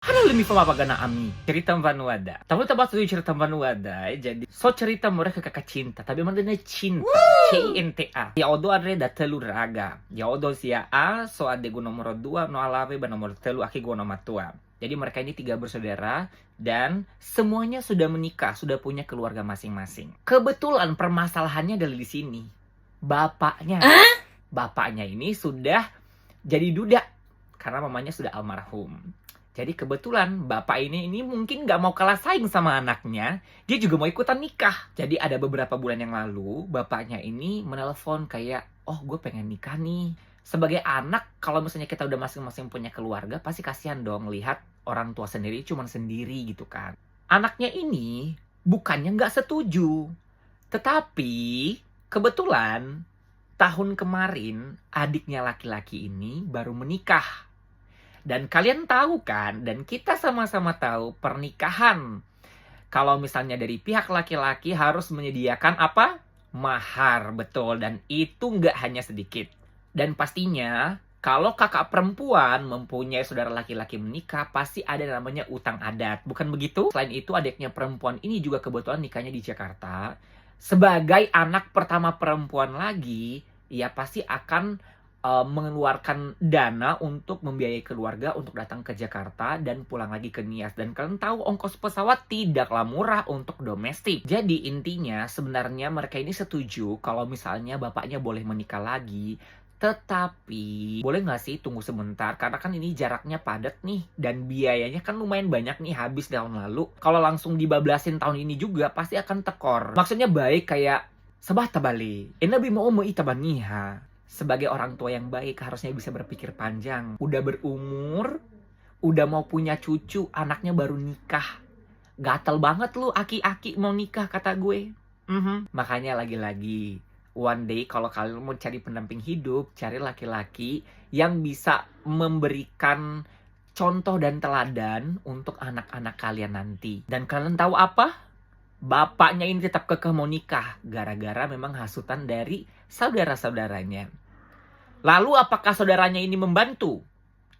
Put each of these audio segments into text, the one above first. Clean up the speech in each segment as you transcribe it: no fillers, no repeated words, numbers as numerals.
Halo mi pamapagana ami, cerita vanuada. Tahu tabat tuh cerita vanuada, jadi so cerita mereka kakak cinta, tapi mana cinta, cinta. Ya odo adre da telu raga, ya odo sia A, so ade gue nomor 2, no alave ba nomor telu, aki gue nomor tua. Jadi mereka ini 3 bersaudara dan semuanya sudah menikah, sudah punya keluarga masing-masing. Kebetulan permasalahannya adalah di sini. Bapaknya ini sudah jadi duda karena mamanya sudah almarhum. Jadi kebetulan bapak ini mungkin nggak mau kalah saing sama anaknya. Dia juga mau ikutan nikah. Jadi ada beberapa bulan yang lalu, bapaknya ini menelpon kayak, oh gue pengen nikah nih. Sebagai anak, kalau misalnya kita udah masing-masing punya keluarga, pasti kasihan dong lihat orang tua sendiri cuman sendiri gitu kan. Anaknya ini bukannya nggak setuju. Tetapi kebetulan tahun kemarin adiknya laki-laki ini baru menikah. Dan kalian tahu kan, dan kita sama-sama tahu pernikahan. Kalau misalnya dari pihak laki-laki harus menyediakan apa? Mahar, betul. Dan itu nggak hanya sedikit. Dan pastinya, kalau kakak perempuan mempunyai saudara laki-laki menikah, pasti ada namanya utang adat. Bukan begitu? Selain itu, adiknya perempuan ini juga kebetulan nikahnya di Jakarta. Sebagai anak pertama perempuan lagi, ya pasti akan mengeluarkan dana untuk membiayai keluarga untuk datang ke Jakarta dan pulang lagi ke Nias. Dan kalian tahu ongkos pesawat tidaklah murah untuk domestik. Jadi intinya sebenarnya mereka ini setuju kalau misalnya bapaknya boleh menikah lagi. Tetapi boleh nggak sih tunggu sebentar? Karena kan ini jaraknya padat nih. Dan biayanya kan lumayan banyak nih habis tahun lalu. Kalau langsung dibablasin tahun ini juga pasti akan tekor. Maksudnya baik kayak sabah tabali. Enabi mau itabaniha. Sebagai orang tua yang baik harusnya bisa berpikir panjang. Udah berumur, udah mau punya cucu, anaknya baru nikah. Gatel banget lu aki-aki mau nikah kata gue. Makanya lagi-lagi, one day kalau kalian mau cari pendamping hidup, cari laki-laki yang bisa memberikan contoh dan teladan untuk anak-anak kalian nanti. Dan kalian tahu apa? Bapaknya ini tetap kekeh mau nikah gara-gara memang hasutan dari saudara-saudaranya. Lalu apakah saudaranya ini membantu?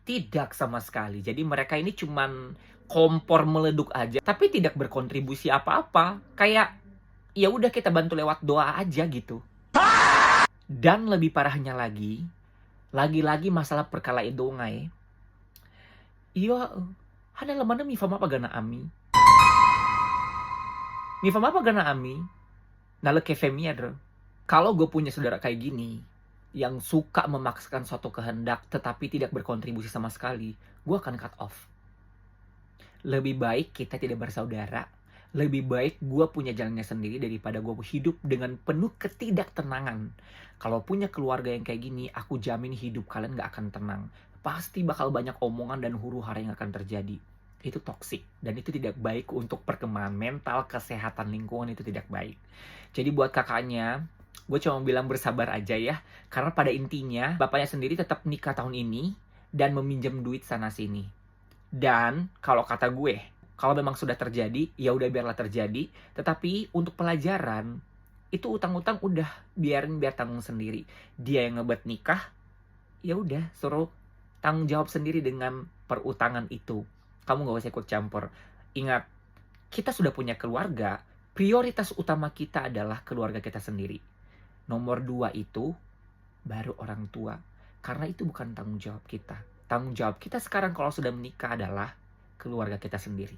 Tidak sama sekali. Jadi mereka ini cuman kompor meleduk aja, tapi tidak berkontribusi apa-apa. Kayak ya udah kita bantu lewat doa aja gitu. Dan lebih parahnya lagi-lagi masalah perkala idongai. Iya, hana lemana mi fama pagana ami. Mi fama pagana ami. Naleke femia dro. Kalau gue punya saudara kayak gini, yang suka memaksakan suatu kehendak tetapi tidak berkontribusi sama sekali, gue akan cut off. Lebih baik kita tidak bersaudara. Lebih baik gue punya jalannya sendiri daripada gue hidup dengan penuh ketidaktenangan. Kalau punya keluarga yang kayak gini, aku jamin hidup kalian gak akan tenang. Pasti bakal banyak omongan dan huru-hara yang akan terjadi. Itu toksik dan itu tidak baik untuk perkembangan mental, kesehatan lingkungan, itu tidak baik. Jadi buat kakaknya, gue cuma bilang bersabar aja ya. Karena pada intinya, bapaknya sendiri tetap nikah tahun ini dan meminjam duit sana-sini. Dan kalau kata gue, kalau memang sudah terjadi, ya udah biarlah terjadi. Tetapi untuk pelajaran, itu utang-utang udah biar tanggung sendiri. Dia yang ngebet nikah, ya udah suruh tanggung jawab sendiri dengan perutangan itu. Kamu gak usah ikut campur. Ingat, kita sudah punya keluarga, prioritas utama kita adalah keluarga kita sendiri. Nomor 2 itu baru orang tua. Karena itu bukan tanggung jawab kita. Tanggung jawab kita sekarang kalau sudah menikah adalah keluarga kita sendiri.